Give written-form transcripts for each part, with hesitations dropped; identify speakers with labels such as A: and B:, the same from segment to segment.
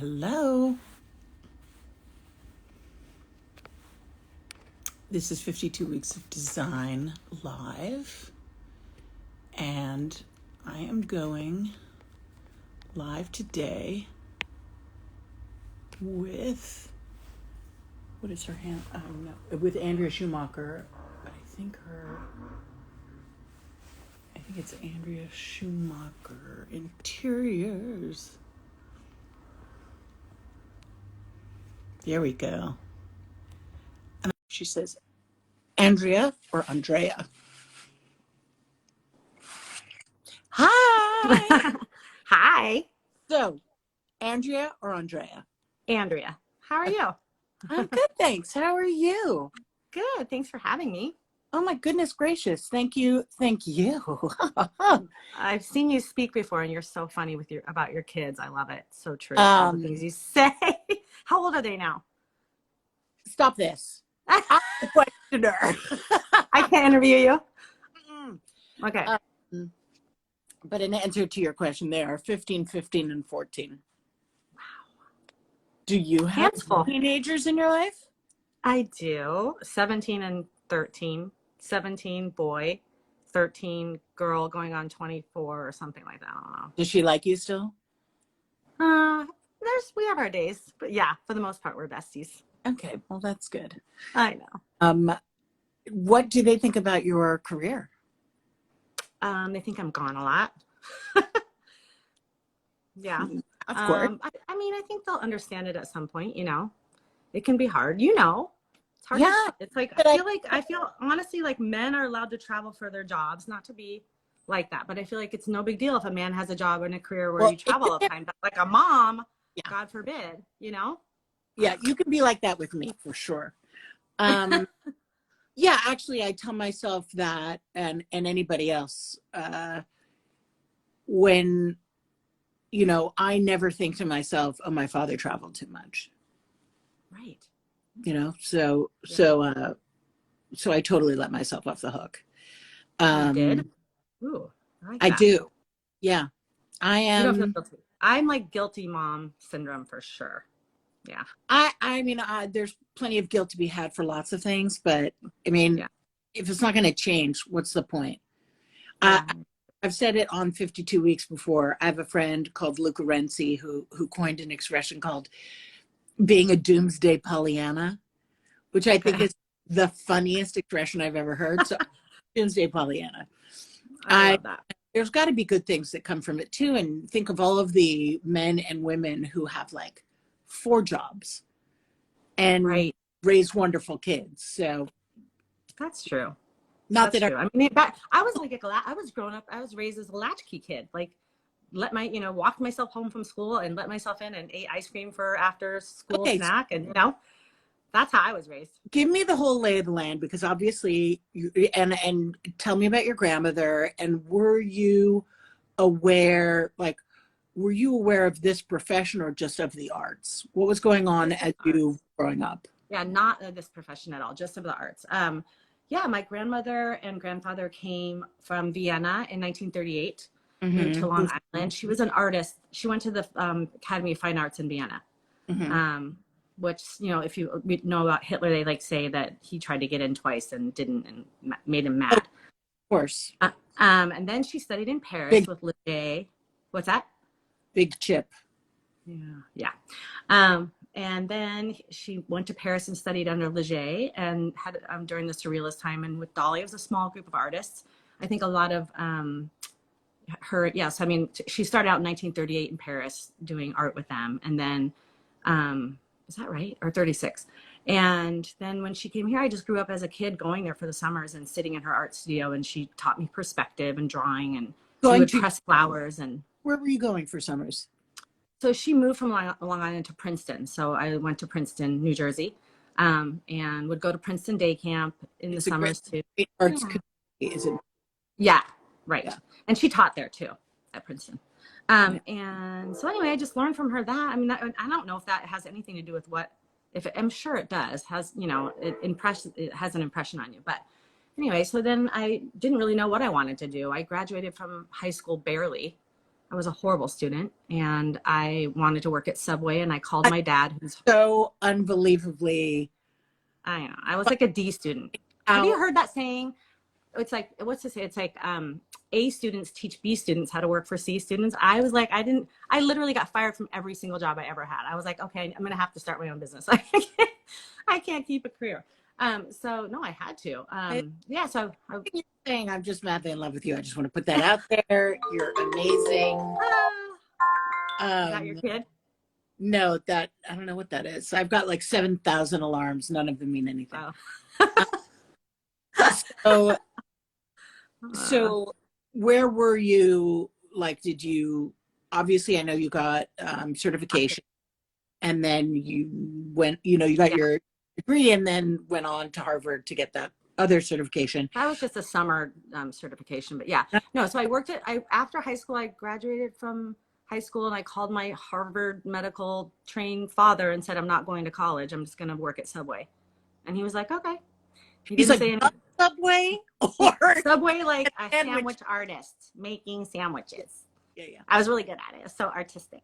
A: Hello. This is 52 Weeks of Design live, and I am going live today with, what is her hand? No, with Andrea Schumacher. I think it's Andrea Schumacher Interiors. There we go. And she says, Andrea or Andrea? Hi.
B: Hi.
A: So, Andrea or Andrea?
B: Andrea. How are you?
A: I'm good, thanks. How are you?
B: Good. Thanks for having me.
A: Oh my goodness gracious. Thank you. Thank you.
B: I've seen you speak before and you're so funny with about your kids. I love it. So true. All the things you say. How old are they now?
A: Stop this. I'm the questioner.
B: I can't interview you. Okay.
A: But in answer to your question, they are 15, 15, and 14.
B: Wow.
A: Do you have
B: Handful.
A: Teenagers in your life?
B: I do. 17 and 13. 17 boy, 13 girl, going on 24 or something like that. I don't know.
A: Does she like you still?
B: We have our days, but yeah, for the most part, we're besties.
A: Okay, well, that's good.
B: I know.
A: What do they think about your career?
B: They think I'm gone a lot. Yeah.
A: Of course.
B: I mean, I think they'll understand it at some point, It can be hard, It's hard.
A: Yeah.
B: It's like, I feel honestly like men are allowed to travel for their jobs, not to be like that, but I feel like it's no big deal if a man has a job and a career where you travel all the time. But like a mom, yeah. God forbid,
A: Yeah, you can be like that with me for sure. Yeah, actually, I tell myself that, and anybody else, when, I never think to myself, oh, my father traveled too much.
B: Right.
A: So I totally let myself off the hook.
B: You did? Ooh, I like that.
A: I do. Yeah. I am.
B: You don't feel guilty. I'm like guilty mom syndrome for sure. Yeah.
A: I mean, there's plenty of guilt to be had for lots of things, but I mean, yeah. If it's not going to change, what's the point? Yeah. I've said it on 52 Weeks before. I have a friend called Luca Renzi who coined an expression called being a doomsday Pollyanna, which I think is the funniest expression I've ever heard. So doomsday Pollyanna.
B: I love that.
A: There's got to be good things that come from it too. And think of all of the men and women who have like 4 jobs and raise wonderful kids. So
B: that's true.
A: Not
B: that's
A: that
B: true. I mean, I was like I was growing up. I was raised as a latchkey kid. Like, walked myself home from school and let myself in and ate ice cream for after school snack, and that's how I was raised.
A: Give me the whole lay of the land, because obviously, and tell me about your grandmother. And were you aware of this profession or just of the arts? What was going on as you growing up?
B: Yeah, not this profession at all, just of the arts. Yeah, my grandmother and grandfather came from Vienna in 1938, moved to Long Island. She was an artist. She went to the Academy of Fine Arts in Vienna, which, if you know about Hitler, they like say that he tried to get in twice and didn't, and made him mad.
A: Of course.
B: And then she studied in Paris with Leisl. What's that?
A: Big chip.
B: Yeah. And then she went to Paris and studied under Leisl and had during the Surrealist time, and with Dolly. It was a small group of artists. I think a lot of her, yes. I mean, she started out in 1938 in Paris doing art with them, and then is that right? Or 36. And then when she came here, I just grew up as a kid going there for the summers and sitting in her art studio, and she taught me perspective and drawing, and we would press flowers. And
A: where were you going for summers?
B: So she moved from Long Island to Princeton. So I went to Princeton, New Jersey, and would go to Princeton day camp in the summers too.
A: Arts community, is it?
B: Yeah, right. Yeah. And she taught there too at Princeton. And so anyway, I just learned from her that. I mean, I don't know if that has anything to do with I'm sure it does. It has an impression on you. But anyway, so then I didn't really know what I wanted to do. I graduated from high school barely. I was a horrible student, and I wanted to work at Subway, and I called my dad, who's
A: So unbelievably.
B: I don't know, I was like a D student. Have you
A: Out.
B: heard that saying? It's like, what's to say? It's like A students teach B students how to work for C students. I was like, I literally got fired from every single job I ever had. I was like, okay, I'm gonna have to start my own business. I can't keep a career. So no, I had to. Yeah. So
A: You're saying I'm just madly in love with you. I just want to put that out there. You're amazing.
B: Is that your kid?
A: No, that I don't know what that is. I've got like 7,000 alarms. None of them mean anything.
B: Oh.
A: So where were you? Like, did you, obviously I know you got certification and then you went, you got your degree and then went on to Harvard to get that other certification.
B: That was just a summer certification, but yeah, no. So after high school, I graduated from high school and I called my Harvard medical trained father and said, I'm not going to college. I'm just going to work at Subway. And he was like, okay.
A: He's like, Subway or
B: Subway, like a sandwich artist making sandwiches.
A: Yeah.
B: I was really good at it. It was so artistic.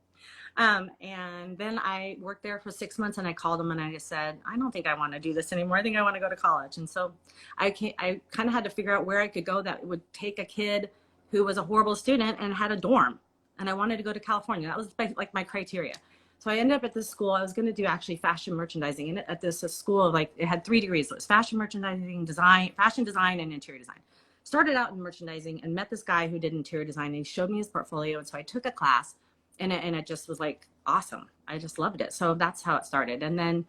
B: And then I worked there for 6 months and I called him and I just said, I don't think I want to do this anymore. I think I want to go to college. And so I kind of had to figure out where I could go that would take a kid who was a horrible student and had a dorm. And I wanted to go to California. That was like my criteria. So I ended up at this school. I was going to do actually fashion merchandising. And at this school, like it had 3 degrees. So it was fashion merchandising, design, fashion design, and interior design. Started out in merchandising and met this guy who did interior design. And he showed me his portfolio. And so I took a class and it just was like awesome. I just loved it. So that's how it started. And then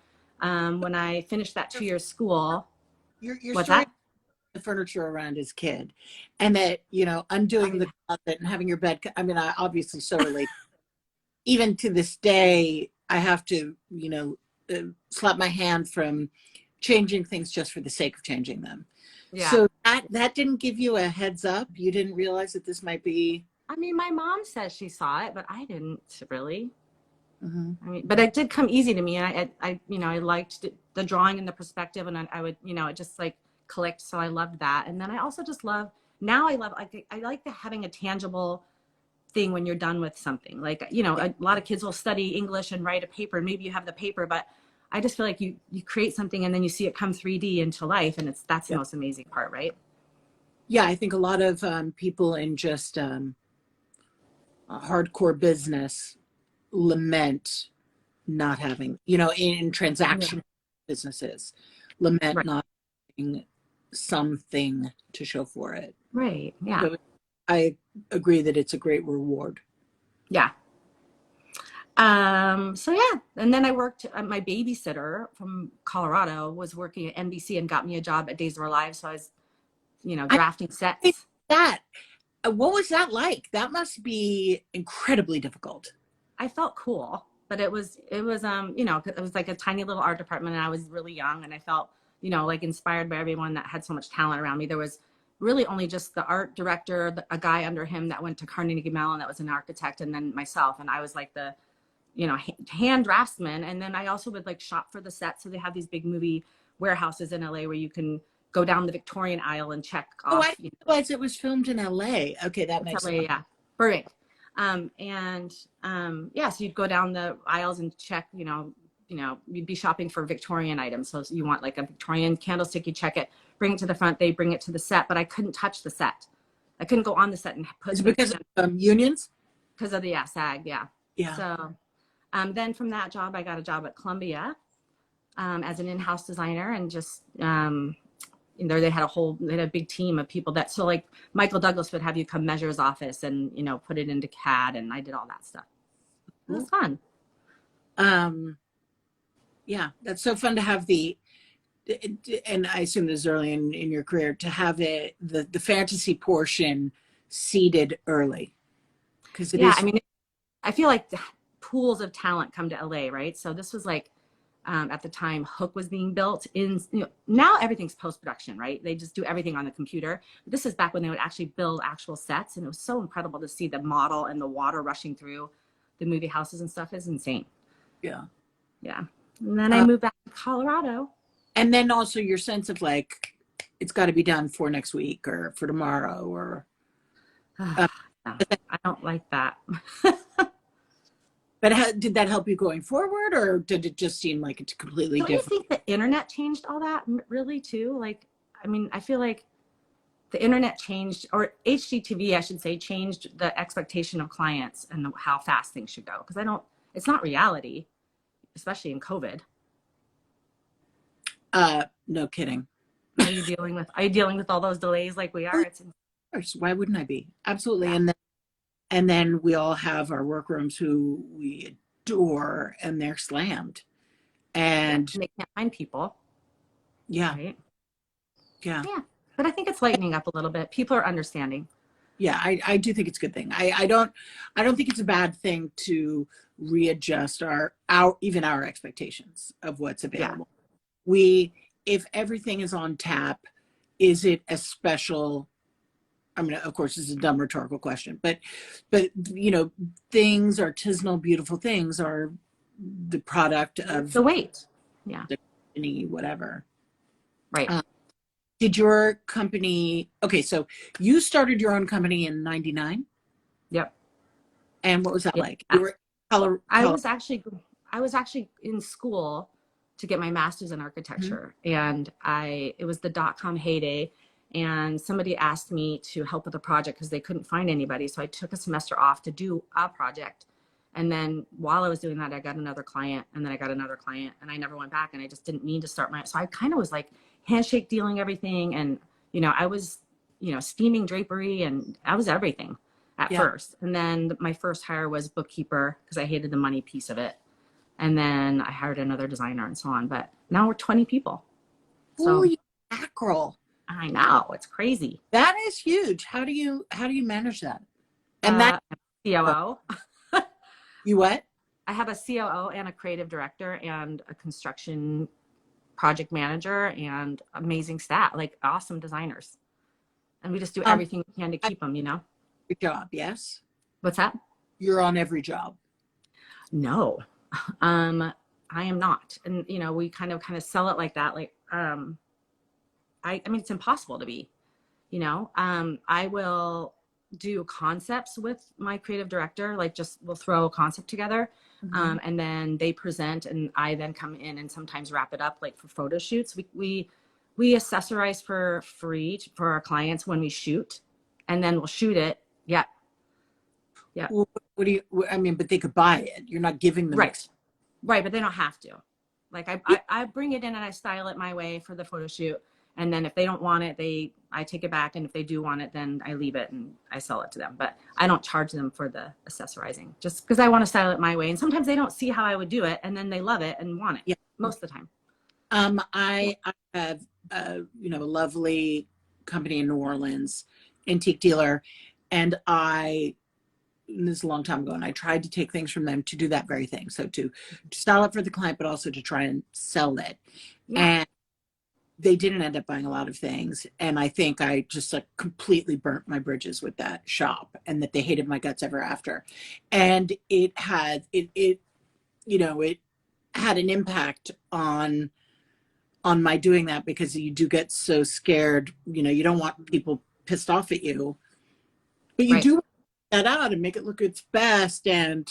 B: when I finished that 2-year school,
A: your
B: what's
A: story,
B: that?
A: the furniture around his kid and that, undoing the closet and having your bed. I mean, I obviously so relate. Even to this day, I have to, slap my hand from changing things just for the sake of changing them.
B: Yeah.
A: So that didn't give you a heads up? You didn't realize that this might be?
B: I mean, my mom says she saw it, but I didn't really.
A: Mm-hmm.
B: I mean, but it did come easy to me. And I liked the drawing and the perspective, and I would, it just like clicked. So I loved that. And then I also just love, I like having a tangible thing when you're done with something. Like, a lot of kids will study English and write a paper, and maybe you have the paper, but I just feel like you create something and then you see it come 3D into life, and that's the most amazing part, right?
A: Yeah, I think a lot of people in just hardcore business lament not having, in transactional businesses, lament not having something to show for it.
B: Right. Yeah.
A: So I agree that it's a great reward.
B: Yeah. So yeah, and then I worked, my babysitter from Colorado was working at NBC and got me a job at Days of Our Lives. So I was, drafting sets.
A: What was that like? That must be incredibly difficult.
B: I felt cool, but it was, it was like a tiny little art department and I was really young and I felt, like inspired by everyone that had so much talent around me. There was really only just the art director, a guy under him that went to Carnegie Mellon that was an architect, and then myself. And I was like the, hand draftsman. And then I also would like shop for the set. So they have these big movie warehouses in LA where you can go down the Victorian aisle and check off.
A: Oh, I didn't realize it was filmed in LA. Okay, that makes
B: LA,
A: sense.
B: yeah. Perfect. So you'd go down the aisles and check, you'd be shopping for Victorian items. So you want like a Victorian candlestick, you check it, bring it to the front, they bring it to the set, but I couldn't touch the set. I couldn't go on the set and put
A: it because of unions?
B: Because of the SAG, yeah.
A: Yeah.
B: So then from that job, I got a job at Columbia as an in-house designer, and just there they had a big team of people that, so like Michael Douglas would have you come measure his office and put it into CAD, and I did all that stuff. It was fun.
A: Yeah, that's so fun to have and I assume this is early in your career, to have the fantasy portion seeded early. Because
B: I mean, I feel like the pools of talent come to LA, right? So this was like, at the time, Hook was being built in, now everything's post-production, right? They just do everything on the computer. But this is back when they would actually build actual sets. And it was so incredible to see the model and the water rushing through the movie houses and stuff. Is insane.
A: Yeah.
B: Yeah. And then I moved back to Colorado.
A: And then also your sense of like, it's got to be done for next week or for tomorrow or.
B: I don't like that.
A: But did that help you going forward, or did it just seem like it's completely
B: Don't you
A: different?
B: think the internet changed all that really too? Like, I mean, I feel like the internet changed, or HGTV, I should say, changed the expectation of clients and how fast things should go. Because it's not reality, especially in COVID.
A: No kidding.
B: Are you dealing with all those delays like we are?
A: Of course. Why wouldn't I be? Absolutely.
B: Yeah.
A: And then we all have our workrooms who we adore, and they're slammed. And
B: they can't find people.
A: yeah,
B: Right.
A: yeah,
B: Yeah. But I think it's lightening up a little bit. People are understanding.
A: yeah. I do think it's a good thing. I don't think it's a bad thing to readjust our even our expectations of what's available. If everything is on tap, is it a special? I mean, of course, it's a dumb rhetorical question, but you know, things, artisanal, beautiful things are the product of
B: The weight. Yeah.
A: the company, whatever.
B: Right.
A: Did your company? Okay, so you started your own company in '99,
B: Yep.
A: and what was that
B: Yeah.
A: like? You were
B: I was actually in school to get my master's in architecture, and it was the .com heyday, and somebody asked me to help with a project because they couldn't find anybody. So I took a semester off to do a project, and then while I was doing that, I got another client, and then I got another client, and I never went back, and I just didn't mean to start so I kind of was like handshake dealing everything, and I was steaming drapery, and I was everything at first. And then my first hire was bookkeeper because I hated the money piece of it. And then I hired another designer and so on. But now we're 20 people. So
A: holy mackerel!
B: I know, it's crazy.
A: That is huge. How do you manage that? And that
B: COO.
A: you what?
B: I have a COO and a creative director and a construction project manager and amazing staff, like awesome designers. And we just do everything we can to keep them,
A: Your job, yes.
B: What's that?
A: You're on every job.
B: No, I am not. And, we kind of sell it like that. Like, I mean, it's impossible to be, I will do concepts with my creative director, like we'll throw a concept together. And then they present, and I then come in and sometimes wrap it up, like for photo shoots. We accessorize for free for our clients when we shoot, and then we'll shoot it. Yeah. Yeah.
A: Well, I mean, but they could buy it. You're not giving them.
B: Right. But they don't have to. Like I bring it in and I style it my way for the photo shoot. And then if they don't want it, I take it back. And if they do want it, then I leave it and I sell it to them. But I don't charge them for the accessorizing, just because I want to style it my way. And sometimes they don't see how I would do it, and then they love it and want it. Yeah. Most of the time.
A: I have a lovely company in New Orleans, antique dealer, and this is a long time ago, and I tried to take things from them to do that very thing. So to style it for the client, but also to try and sell it. Yeah. And they didn't end up buying a lot of things. And I think I just completely burnt my bridges with that shop, and that they hated my guts ever after. And it had an impact on my doing that, because you do get so scared. You don't want people pissed off at you, but you do that out and make it look its best. And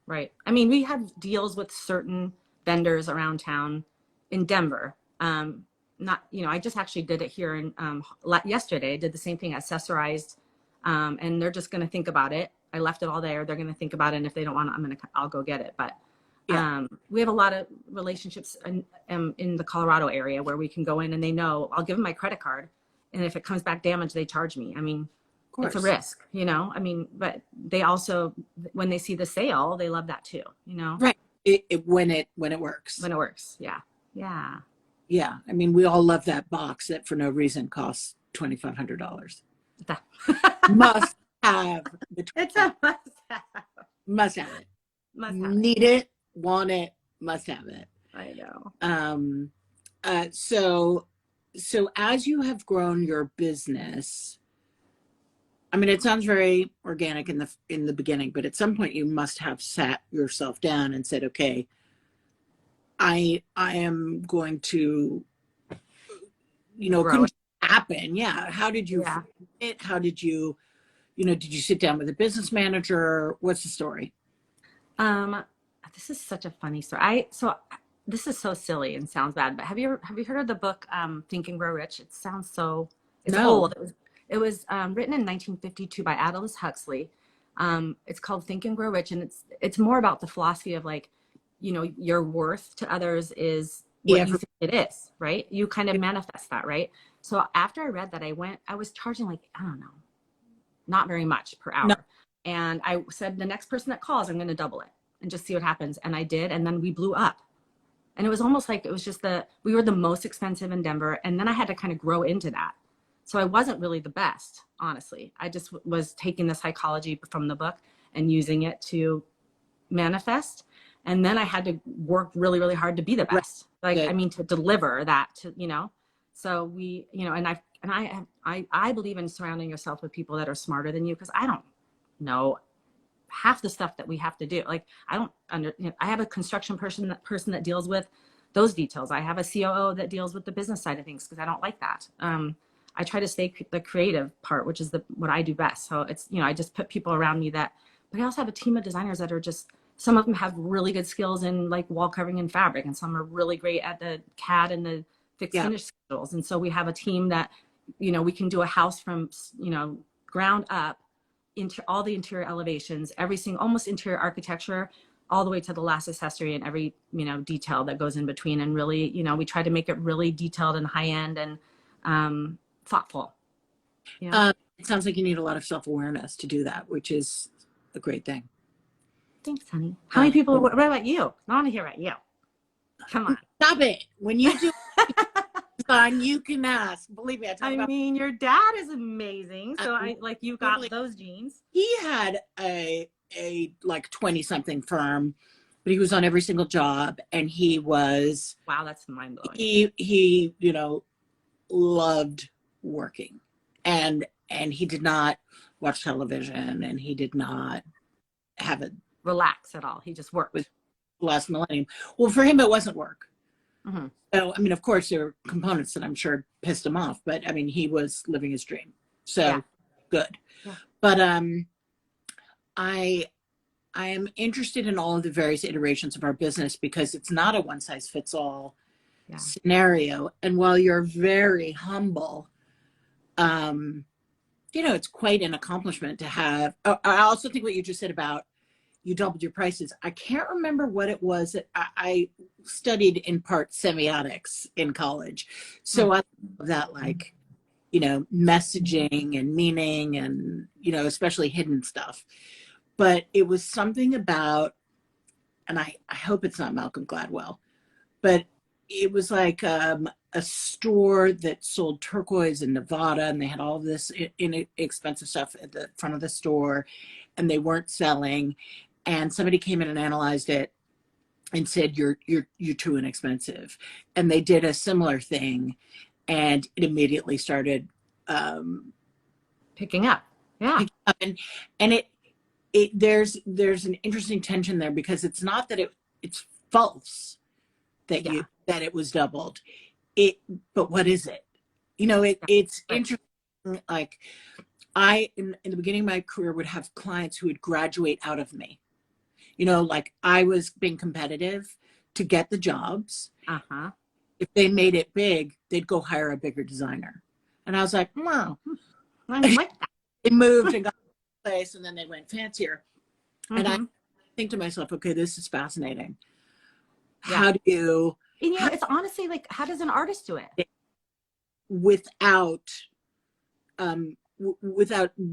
B: right. I mean, we have deals with certain vendors around town in Denver. I just actually did it here in yesterday. I did the same thing, accessorized, and they're just going to think about it. I left it all there. They're going to think about it, and if they don't want it, I'll go get it. But we have a lot of relationships in the Colorado area where we can go in, and they know I'll give them my credit card, and if it comes back damaged, they charge me. I mean, it's a risk, I mean, but they also, when they see the sale, they love that too,
A: Right. When it works.
B: When it works. Yeah. Yeah.
A: Yeah. I mean, we all love that box that for no reason costs $2,500. Must have.
B: It's a must have.
A: Must have it.
B: Must have
A: Need it, want it, must have it.
B: I know.
A: So as you have grown your business, I mean, it sounds very organic in the beginning, but at some point you must have sat yourself down and said, okay, I am going to, it couldn't happen. Yeah. How did you, how did you, did you sit down with a business manager? What's the story?
B: Um, this is such a funny story. This is so silly and sounds bad, but have you heard of the book Think and Grow Rich? It sounds so it's
A: No.
B: old. It was written in 1952 by Aldous Huxley. It's called Think and Grow Rich, and it's more about the philosophy of like, your worth to others is what
A: Yeah.
B: you think it is, right? You kind of manifest that, right? So after I read that, I was charging like, I don't know, not very much per
A: No.
B: hour. And I said, the next person that calls, I'm going to double it and just see what happens. And I did. And then we blew up. And it was almost like it was just we were the most expensive in Denver. And then I had to kind of grow into that. So I wasn't really the best, honestly. I just was taking the psychology from the book and using it to manifest. And then I had to work really, really hard to be the best. Like, I mean, to deliver that so we, I believe in surrounding yourself with people that are smarter than you, because I don't know half the stuff that we have to do. Like, I have a construction person that deals with those details. I have a COO that deals with the business side of things because I don't like that. I try to stay the creative part, which is what I do best. So it's, I just put people around me but I also have a team of designers that are some of them have really good skills in like wall covering and fabric, and some are really great at the CAD and the fixed finish schedules. And so we have a team that, we can do a house from, ground up into all the interior elevations, almost interior architecture, all the way to the last accessory and every, detail that goes in between. And really, we try to make it really detailed and high end and thoughtful.
A: It sounds like you need a lot of self-awareness to do that, which is a great thing.
B: Thanks, honey. How many people, what about you? I want to hear about you. Come on.
A: Stop it. When you do design, you can ask. Believe me,
B: I mean, your dad is amazing. So you got
A: totally.
B: those genes.
A: He had a like 20 something firm, but he was on every single job, and he was,
B: wow, that's mind blowing.
A: He loved working, and he did not watch television, and he did not have a
B: relax at all. He just worked.
A: With last millennium. Well, for him, it wasn't work.
B: Mm-hmm.
A: So, I mean, of course, there were components that I'm sure pissed him off, but I mean, he was living his dream. So good. Yeah. But I am interested in all of the various iterations of our business, because it's not a one size fits all scenario. And while you're very humble, it's quite an accomplishment to have. I also think what you just said about you doubled your prices. I can't remember what it was that I studied in part semiotics in college. So I love that, like, messaging and meaning and, especially hidden stuff. But it was something about, and I hope it's not Malcolm Gladwell, but it was like a store that sold turquoise in Nevada, and they had all of this inexpensive stuff at the front of the store, and they weren't selling. And somebody came in and analyzed it and said, you're too inexpensive. And they did a similar thing, and it immediately started
B: picking up. Yeah.
A: Picking up. And there's an interesting tension there, because it's not that it's false that that it was doubled. But what is it? It's interesting. Like, I in the beginning of my career would have clients who would graduate out of me. Like, I was being competitive to get the jobs.
B: Uh-huh.
A: If they made it big, they'd go hire a bigger designer. And I was like, wow.
B: I like that.
A: They moved and got a place, and then they went fancier.
B: Mm-hmm.
A: And I think to myself, okay, this is fascinating. How do you...
B: And, it's honestly like, how does an artist do it?
A: Without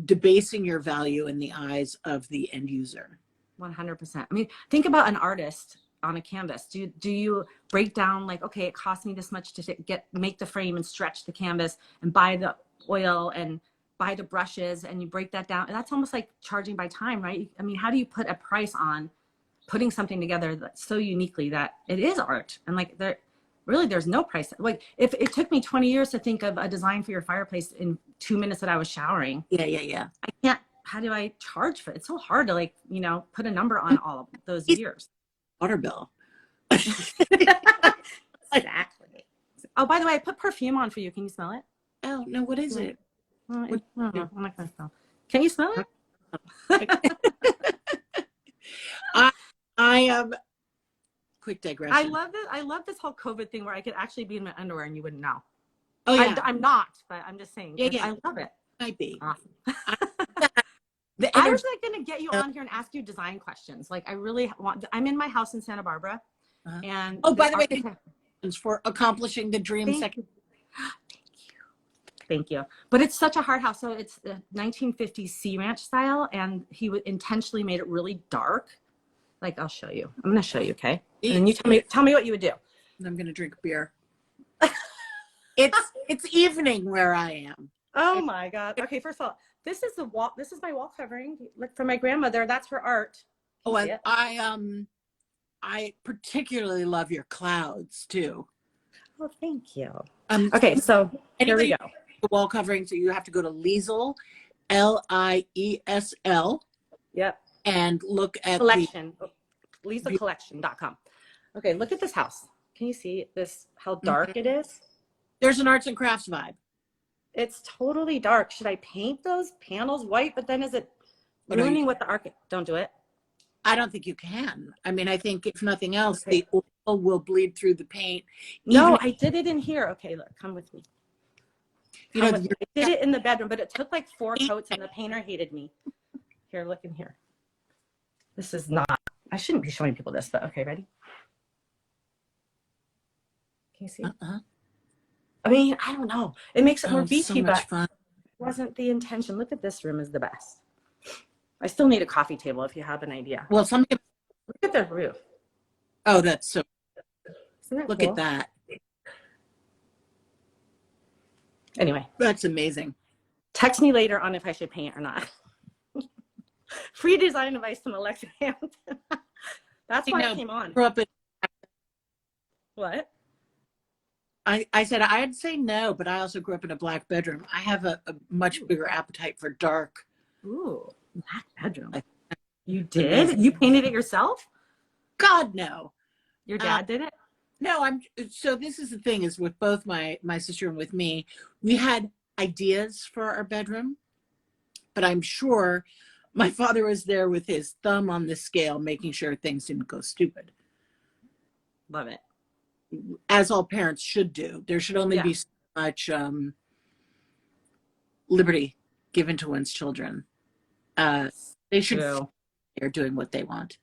A: debasing your value in the eyes of the end user.
B: 100%. I mean, think about an artist on a canvas. Do you break down like, okay, it cost me this much to make the frame and stretch the canvas and buy the oil and buy the brushes, and you break that down? And that's almost like charging by time, right? I mean, how do you put a price on putting something together that's so uniquely that it is art? And like, there's no price. Like, if it took me 20 years to think of a design for your fireplace in 2 minutes that I was showering.
A: Yeah.
B: I can't. How do I charge for it? It's so hard to put a number on all of those years.
A: Water bill.
B: Exactly. Oh, by the way, I put perfume on for you. Can you smell it?
A: Oh, no, what is it?
B: I'm not going to smell. Can you smell it?
A: I am quick digression.
B: I love this whole COVID thing where I could actually be in my underwear and you wouldn't know.
A: Oh yeah,
B: I'm not, but I'm just saying.
A: yeah, yeah.
B: I love it.
A: Might be.
B: Awesome.
A: The
B: I
A: energy.
B: was like going to get you on here and ask you design questions. Like I really want. I'm in my house in Santa Barbara, and
A: Oh, by the way, congratulations for accomplishing the dream.
B: Thank you. Thank you. But it's such a hard house. So it's the 1950s Sea Ranch style, and he intentionally made it really dark. Like I'll show you. I'm going to show you, okay? And then you tell me what you would do.
A: I'm going to drink beer. It's evening where I am.
B: Oh my God. Okay, first of all, this is the wall. This is my wall covering. Look, for my grandmother. That's her art.
A: Oh, and I particularly love your clouds too.
B: Oh, thank you. Okay, so here we go.
A: The wall covering, so you have to go to Leisl, Liesl.
B: Yep.
A: And look at
B: collection. LeisLcollection.com. Okay, look at this house. Can you see this? How dark it is?
A: There's an arts and crafts vibe.
B: It's totally dark. Should I paint those panels white? But then is it ruining what the architect? Don't do it.
A: I don't think you can. I mean, I think if nothing else, the oil will bleed through the paint.
B: No, I did it in here. Okay, look, come with me. I did it in the bedroom, but it took like 4 coats and the painter hated me. Here, look in here. This is not, I shouldn't be showing people this, but okay, ready? Can you see? I mean, I don't know. It makes it more beachy, but fun. It wasn't the intention. Look at this room is the best. I still need a coffee table if you have an idea.
A: Well, look
B: at the roof.
A: Oh, that's so.
B: Isn't that
A: look
B: cool?
A: at that.
B: Anyway.
A: That's amazing.
B: Text me later on if I should paint or not. Free design advice from Alexa Hampton. That's why I came on. What?
A: I said I'd say no, but I also grew up in a black bedroom. I have a much bigger appetite for dark.
B: Ooh, black bedroom. You did? You painted it yourself?
A: God, no.
B: Your dad did it?
A: No, so this is the thing is with both my sister and with me, we had ideas for our bedroom, but I'm sure my father was there with his thumb on the scale, making sure things didn't go stupid.
B: Love it.
A: As all parents should do. There should only be so much liberty given to one's children. They should they're doing what they want.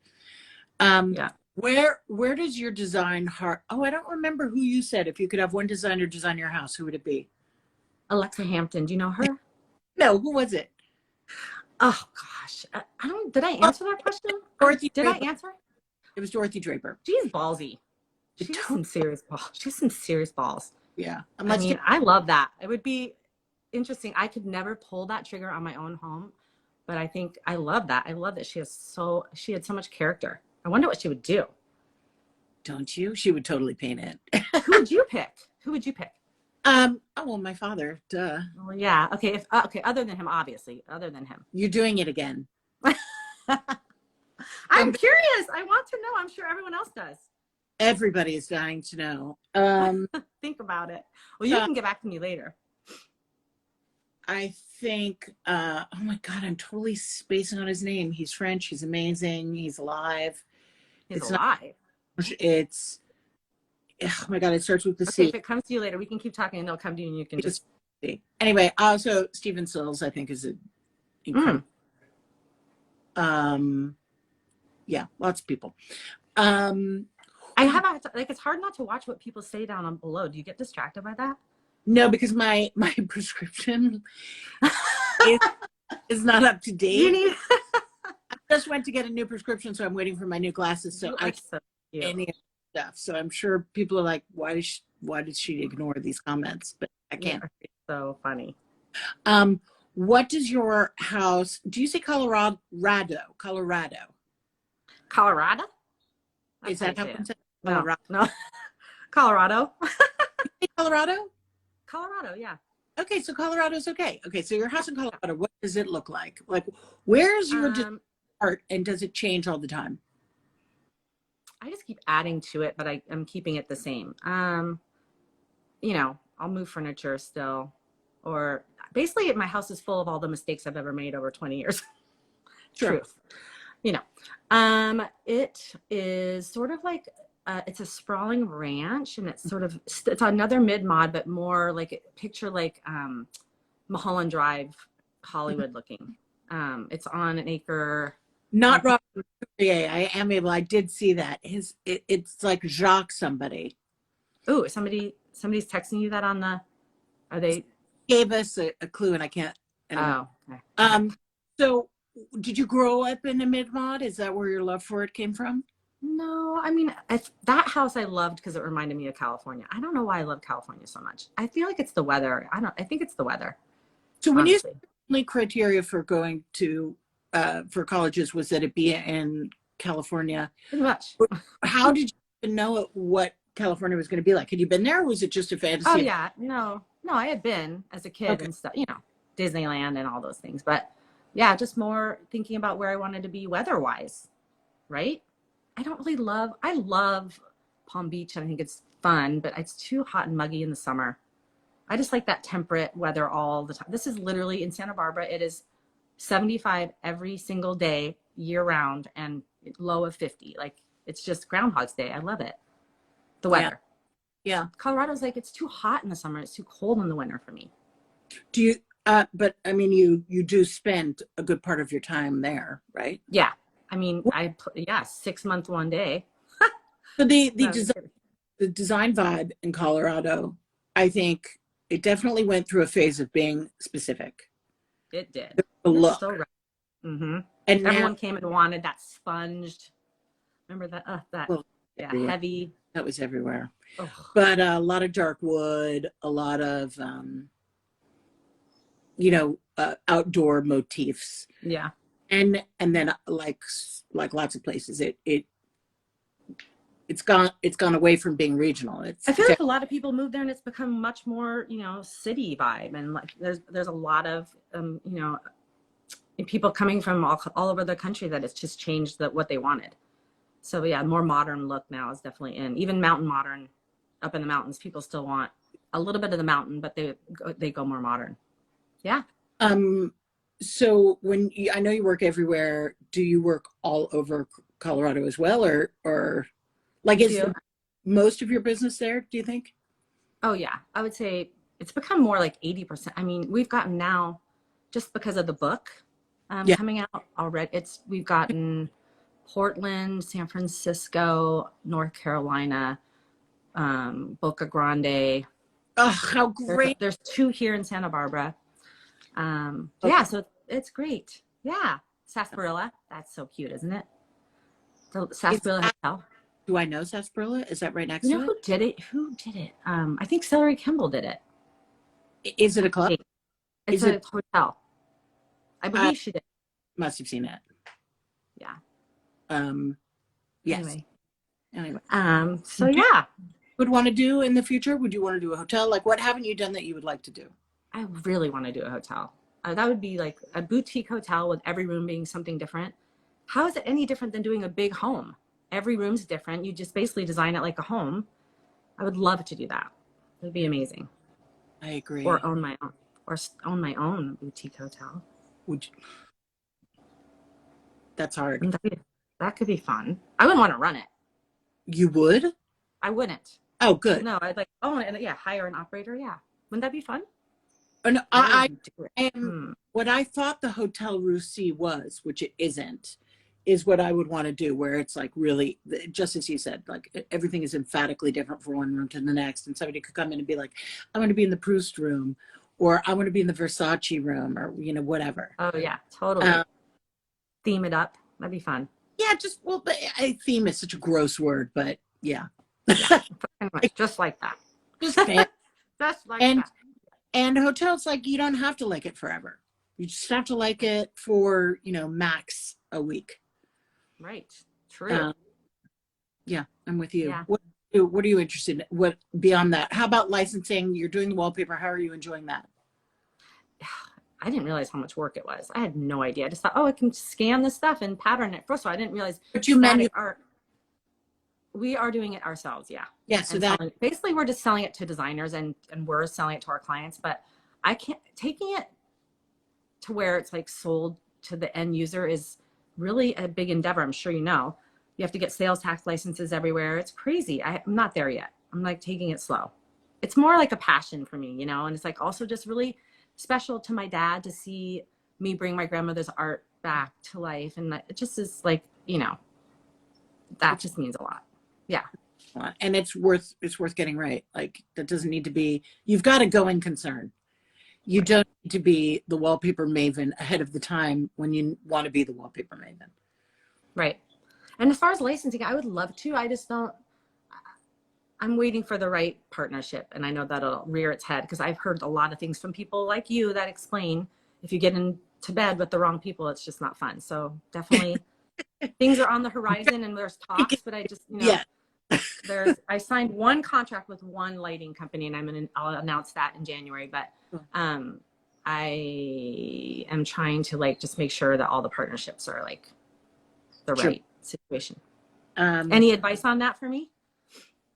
A: Where does your design heart? Oh, I don't remember who you said. If you could have one designer design your house, who would it be?
B: Alexa Hampton. Do you know her?
A: No, who was it?
B: Oh gosh, I don't. Did I answer that question? Did I answer?
A: It was Dorothy Draper.
B: She's ballsy. She's some serious balls. She's some serious balls.
A: Yeah.
B: I love that. It would be interesting. I could never pull that trigger on my own home, but I think I love that. I love that she had so much character. I wonder what she would do.
A: Don't you? She would totally paint it.
B: Who would you pick? Who would you pick?
A: Oh, well, my father. Duh.
B: Well, yeah. Okay. Okay. Other than him, obviously. Other than him.
A: You're doing it again.
B: I'm curious. I want to know. I'm sure everyone else does.
A: Everybody is dying to know.
B: Think about it. Well, you can get back to me later.
A: I think, oh my God, I'm totally spacing on his name. He's French. He's amazing. He's alive.
B: He's alive.
A: Oh my God, it starts with the
B: C.
A: C.
B: If it comes to you later, we can keep talking and they'll come to you and you can just
A: see. Anyway, also Stephen Sills, I think, is incredible. Yeah, lots of people.
B: I have it's hard not to watch what people say down on below. Do you get distracted by that?
A: No, because my prescription is not up to date.
B: You need
A: I just went to get a new prescription, so I'm waiting for my new glasses. So I can't see any of the stuff. So I'm sure people are like, why did she ignore these comments? But I can't.
B: Yeah, so funny.
A: What does your house? Do you say Colorado?
B: Colorado?
A: Is that how it's said?
B: No. Colorado.
A: Colorado?
B: Colorado, yeah.
A: Okay, so Colorado's okay. Okay, so your house in Colorado, what does it look like? Like, where's your art, and does it change all the time?
B: I just keep adding to it, but I'm keeping it the same. You know, I'll move furniture still, or basically my house is full of all the mistakes I've ever made over 20 years.
A: Sure.
B: Truth. You know, it is sort of like, it's a sprawling ranch, and it's sort of, it's another mid-mod, but more like, picture like Mulholland Drive, Hollywood looking. It's on an acre.
A: Not Robert Couturier. I did see that. It's like Jacques somebody.
B: Oh, somebody's texting you that on the, are they?
A: Gave us a clue, and I can't. Anyway.
B: Oh, okay.
A: So did you grow up in a mid-mod? Is that where your love for it came from?
B: No, I mean, that house I loved because it reminded me of California. I don't know why I love California so much. I feel like it's the weather. I think it's the weather.
A: So when
B: honestly.
A: you only criteria for going to for colleges was that it be in California?
B: Pretty much.
A: How did you even know what California was going to be like? Had you been there, or was it just a fantasy?
B: Oh yeah, no, I had been as a kid and stuff, Disneyland and all those things. But yeah, just more thinking about where I wanted to be weather-wise, right? I love Palm Beach, and I think it's fun, but it's too hot and muggy in the summer. I just like that temperate weather all the time. This is literally in Santa Barbara. It is 75 every single day, year round, and low of 50. Like, it's just Groundhog's Day. I love it. The weather.
A: Yeah.
B: Colorado's like, it's too hot in the summer. It's too cold in the winter for me.
A: Do you, but I mean, you do spend a good part of your time there, right?
B: Yeah. I mean, 6 months, one day.
A: So the design vibe in Colorado, I think it definitely went through a phase of being specific.
B: It did.
A: The look.
B: So right. Mm-hmm.
A: And
B: everyone came and wanted that sponged. Remember that?
A: Well,
B: heavy.
A: That was everywhere.
B: Ugh.
A: But a lot of dark wood, a lot of outdoor motifs.
B: Yeah.
A: And then like lots of places, it's gone away from being regional.
B: I feel like a lot of people moved there, and it's become much more, city vibe. And like there's a lot of people coming from all over the country that it's just changed what they wanted. So yeah, more modern look now is definitely in. Even mountain modern, up in the mountains, people still want a little bit of the mountain, but they go more modern. Yeah.
A: So I know you work everywhere, do you work all over Colorado as well, or like is most of your business there, do you think?
B: Oh yeah, I would say it's become more like 80%. I mean, we've gotten now, just because of the book coming out already, we've gotten Portland, San Francisco, North Carolina, Boca Grande.
A: Oh, how great.
B: There's 2 here in Santa Barbara. Yeah, so it's great. Yeah. Sarsaparilla. That's so cute, isn't it? The Sarsaparilla Hotel.
A: Do I know Sarsaparilla? Is that right next to it?
B: Who did it? I think Celery Kimball did it.
A: Is it a club?
B: It's a hotel. I believe she did.
A: Must have seen it.
B: Yeah.
A: Yes. Anyway.
B: So yeah.
A: Would want to do in the future? Would you want to do a hotel? Like, what haven't you done that you would like to do?
B: I really want to do a hotel. That would be like a boutique hotel with every room being something different. How is it any different than doing a big home? Every room's different. You just basically design it like a home. I would love to do that. It would be amazing.
A: I agree.
B: Or own my own boutique hotel.
A: Would you? That's hard.
B: That could be fun. I wouldn't want to run it. You
A: would?
B: I wouldn't.
A: Oh, good.
B: No, I'd hire an operator. Yeah. Wouldn't that be fun?
A: No, what I thought the Hotel Russie was, which it isn't, is what I would want to do, where it's like really, just as you said, like everything is emphatically different from one room to the next, and somebody could come in and be like, I want to be in the Proust room, or I want to be in the Versace room, or whatever.
B: Oh yeah, totally. Theme it up. That'd be fun.
A: Yeah, theme is such a gross word, but yeah.
B: Just like that.
A: Just like
B: that.
A: And hotels, like, you don't have to like it forever. You just have to like it for, max a week.
B: Right. True.
A: Yeah, I'm with you.
B: Yeah.
A: What are you interested in? What beyond that? How about licensing? You're doing the wallpaper. How are you enjoying that?
B: I didn't realize how much work it was. I had no idea. I just thought, I can scan this stuff and pattern it. First of all, I didn't realize.
A: But you manufacture
B: art. We are doing it ourselves, yeah.
A: Yeah, so
B: basically we're just selling it to designers and we're selling it to our clients. But I can't, taking it to where it's like sold to the end user is really a big endeavor. I'm sure you know. You have to get sales tax licenses everywhere. It's crazy. I'm not there yet. I'm like taking it slow. It's more like a passion for me, you know, and it's like also just really special to my dad to see me bring my grandmother's art back to life. And it just is like, you know, that just means a lot. Yeah.
A: And it's worth getting right. Like that doesn't need to be, you've got a going concern. You don't need to be the wallpaper maven ahead of the time when you want to be the wallpaper maven.
B: Right. And as far as licensing, I would love to. I just don't, I'm waiting for the right partnership. And I know that'll rear its head because I've heard a lot of things from people like you that explain if you get into bed with the wrong people, it's just not fun. So definitely things are on the horizon and there's talks, but I just, you know, yeah. I signed one contract with one lighting company and I'll announce that in January, but I am trying to like just make sure that all the partnerships are like the right situation. Any advice on that for me?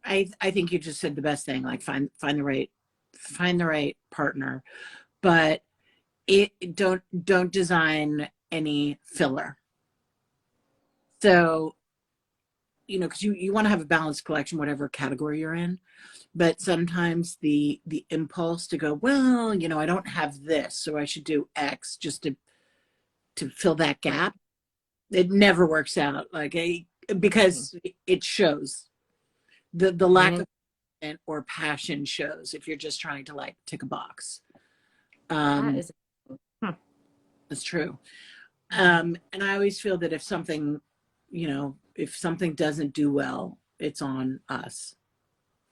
A: I think you just said the best thing, like find the right partner, but don't design any filler. So, you know, because you want to have a balanced collection, whatever category you're in, but sometimes the impulse to go, well, you know, I don't have this, so I should do X just to fill that gap. It never works out, like because it shows. The lack of commitment or passion shows if you're just trying to like tick a box. That's true. And I always feel that if something, you know, if something doesn't do well, it's on us.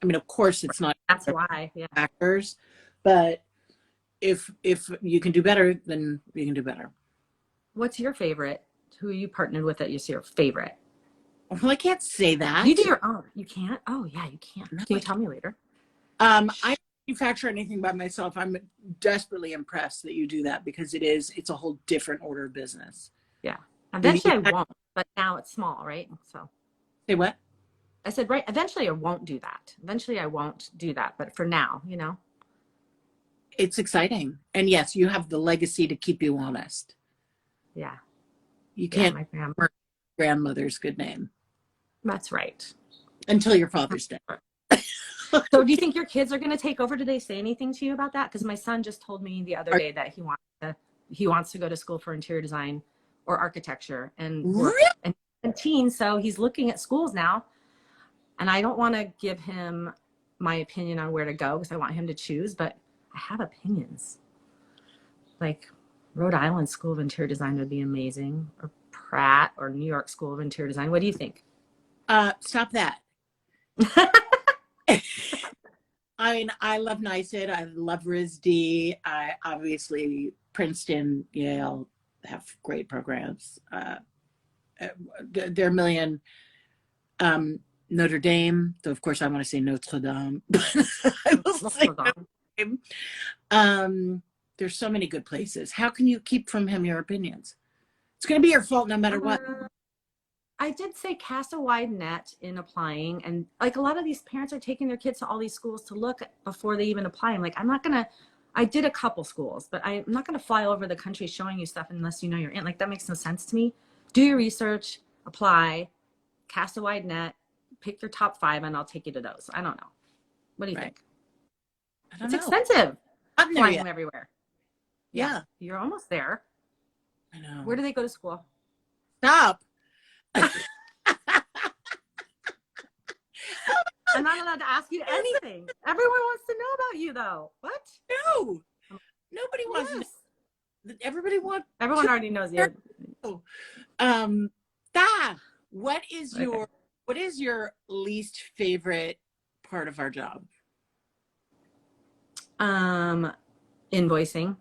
A: I mean, of course, it's not.
B: That's why, yeah.
A: Factors, but if you can do better, then you can do better.
B: What's your favorite? Who you partnered with that is your favorite?
A: Well, I can't say that.
B: You do your own. You can't? Oh, yeah, you can't. No, can you tell me later?
A: I don't manufacture anything by myself. I'm desperately impressed that you do that because it's a whole different order of business.
B: Yeah. Eventually I won't, but now it's small, right? So.
A: Say what?
B: I said, right, eventually I won't do that. Eventually I won't do that. But for now, you know.
A: It's exciting. And yes, you have the legacy to keep you honest.
B: Yeah.
A: You can't mark grandmother's good name.
B: That's right.
A: Until your father's dead.
B: So do you think your kids are going to take over? Did they say anything to you about that? Because my son just told me the other day that he wants to go to school for interior design or architecture and work and teens. So he's looking at schools now. And I don't want to give him my opinion on where to go because I want him to choose, but I have opinions. Like Rhode Island School of Interior Design would be amazing, or Pratt or New York School of Interior Design. What do you think?
A: Stop that. I mean, I love NYSID. I love RISD. I obviously Princeton, Yale have great programs. There are a million. Notre Dame, though of course I want to say Notre Dame. I will say Notre Dame. There's so many good places. How can you keep from him your opinions? It's going to be your fault no matter what.
B: I did say cast a wide net in applying, and like a lot of these parents are taking their kids to all these schools to look before they even apply. I'm like, I did a couple schools, but I'm not going to fly over the country showing you stuff unless you know you're in. Like that makes no sense to me. Do your research, apply, cast a wide net, pick your top 5 and I'll take you to those. I don't know. What do you think? It's expensive. I'm flying them everywhere.
A: Yeah.
B: You're almost there.
A: I know.
B: Where do they go to school?
A: Stop.
B: I'm not allowed to ask you anything. Everyone wants to know about you though. What?
A: No. Nobody wants to. Everyone
B: already knows you.
A: What is your least favorite part of our job?
B: Invoicing,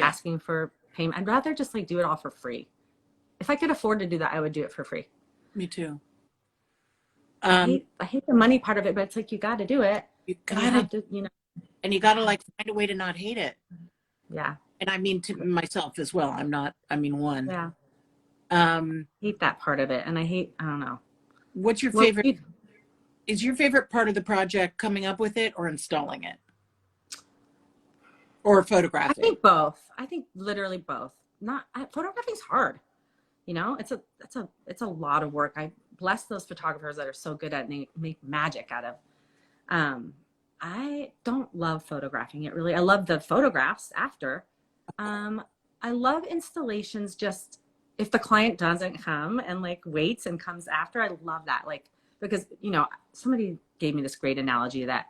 B: asking for payment. I'd rather just like do it all for free. If I could afford to do that, I would do it for free.
A: Me too.
B: I hate the money part of it, but it's like you got to do it.
A: You got to, you know, and you got to like find a way to not hate it.
B: Yeah.
A: And I mean to myself as well. One.
B: Yeah. Hate that part of it, and I don't know.
A: What's your favorite? Is your favorite part of the project coming up with it or installing it? or
B: I
A: photographing?
B: think both. I think literally both. Photographing's hard. It's a lot of work. I bless those photographers that are so good at make magic out of. Um, I don't love photographing it really. I love the photographs after. Um, I love installations just if the client doesn't come and like waits and comes after. I love that. Like, because, somebody gave me this great analogy that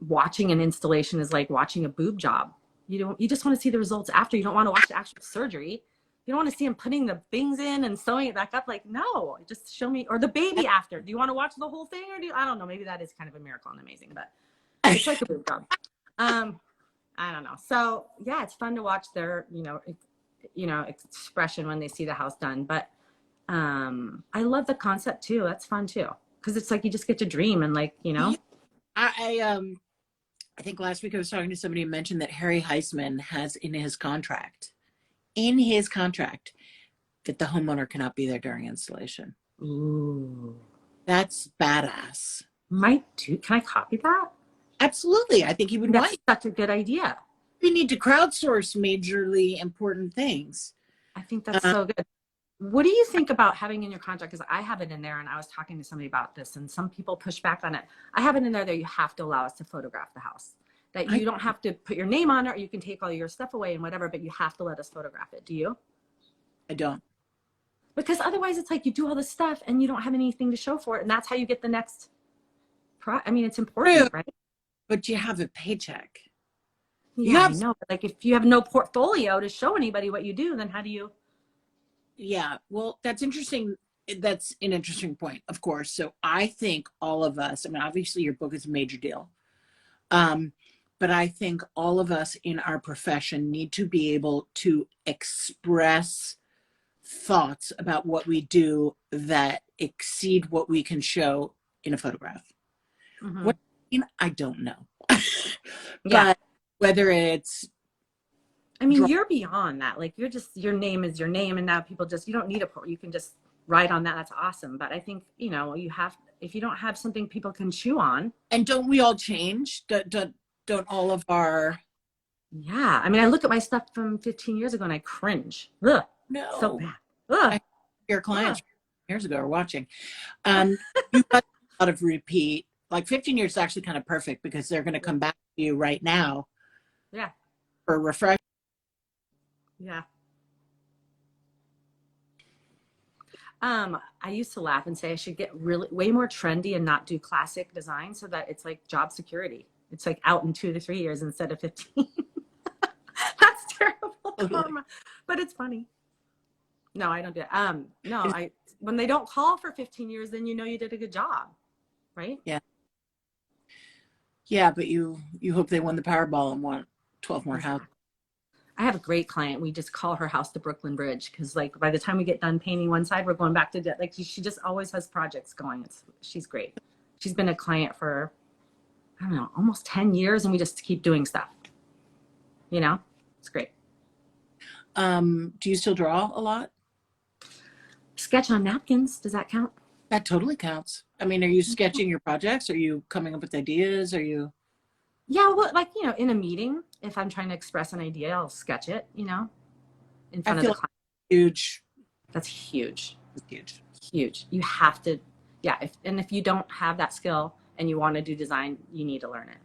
B: watching an installation is like watching a boob job. You just want to see the results after. You don't want to watch the actual surgery. You don't want to see him putting the things in and sewing it back up. Like, no, just show me, or the baby after. Do you want to watch the whole thing, or I don't know, maybe that is kind of a miracle and amazing, but it's like a boob job. I don't know. So yeah, it's fun to watch their, expression when they see the house done. But I love the concept too. That's fun too. Cause it's like, you just get to dream and like,
A: I think last week I was talking to somebody who mentioned that Harry Heisman has in his contract, that the homeowner cannot be there during installation.
B: Ooh,
A: That's badass.
B: Can I copy that?
A: Absolutely. I think he would
B: That's
A: want.
B: such a good idea.
A: We need to crowdsource majorly important things.
B: I think that's so good. What do you think about having in your contract? Because I have it in there, and I was talking to somebody about this, and some people push back on it. I have it in there that you have to allow us to photograph the house. That you don't have to put your name on it, or you can take all your stuff away and whatever, but you have to let us photograph it. Do you?
A: I don't.
B: Because otherwise it's like you do all this stuff and you don't have anything to show for it. And that's how you get the next it's important, right?
A: But you have a paycheck.
B: Yeah, I know. But like if you have no portfolio to show anybody what you do, then how do you?
A: Yeah, well, that's interesting. That's an interesting point, of course. So I think all of us, obviously your book is a major deal. But I think all of us in our profession need to be able to express thoughts about what we do that exceed what we can show in a photograph.
B: Mm-hmm.
A: What I don't know.
B: Yeah.
A: But whether it's
B: you're beyond that. Like your name is your name, and now people you don't need you can just write on that. That's awesome. But I think, if you don't have something people can chew on.
A: And don't we all change? Don't all of our.
B: Yeah. I look at my stuff from 15 years ago and I cringe. Ugh.
A: No.
B: So bad. Ugh.
A: Your clients years ago are watching. You've got a lot of repeat. Like 15 years is actually kind of perfect because they're going to come back to you right now.
B: Yeah.
A: For refresh.
B: Yeah. I used to laugh and say I should get way more trendy and not do classic design so that it's like job security. It's like out in 2 to 3 years instead of 15. That's terrible karma, but it's funny. No, I don't do it. No, when they don't call for 15 years, then you did a good job, right?
A: Yeah. Yeah, but you hope they won the Powerball and want 12 more houses.
B: I have a great client. We just call her house the Brooklyn Bridge because, like, by the time we get done painting one side, we're going back to like she just always has projects going. She's great. She's been a client for, I don't know, almost 10 years, and we just keep doing stuff. It's great.
A: Do you still draw a lot?
B: Sketch on napkins. Does that count?
A: That totally counts. Are you sketching your projects? Are you coming up with ideas? Are you?
B: Yeah, well, like, in a meeting, if I'm trying to express an idea, I'll sketch it, in front of the client.
A: Huge.
B: That's huge.
A: It's huge.
B: Huge. You have to, yeah. If you don't have that skill and you want to do design, you need to learn it.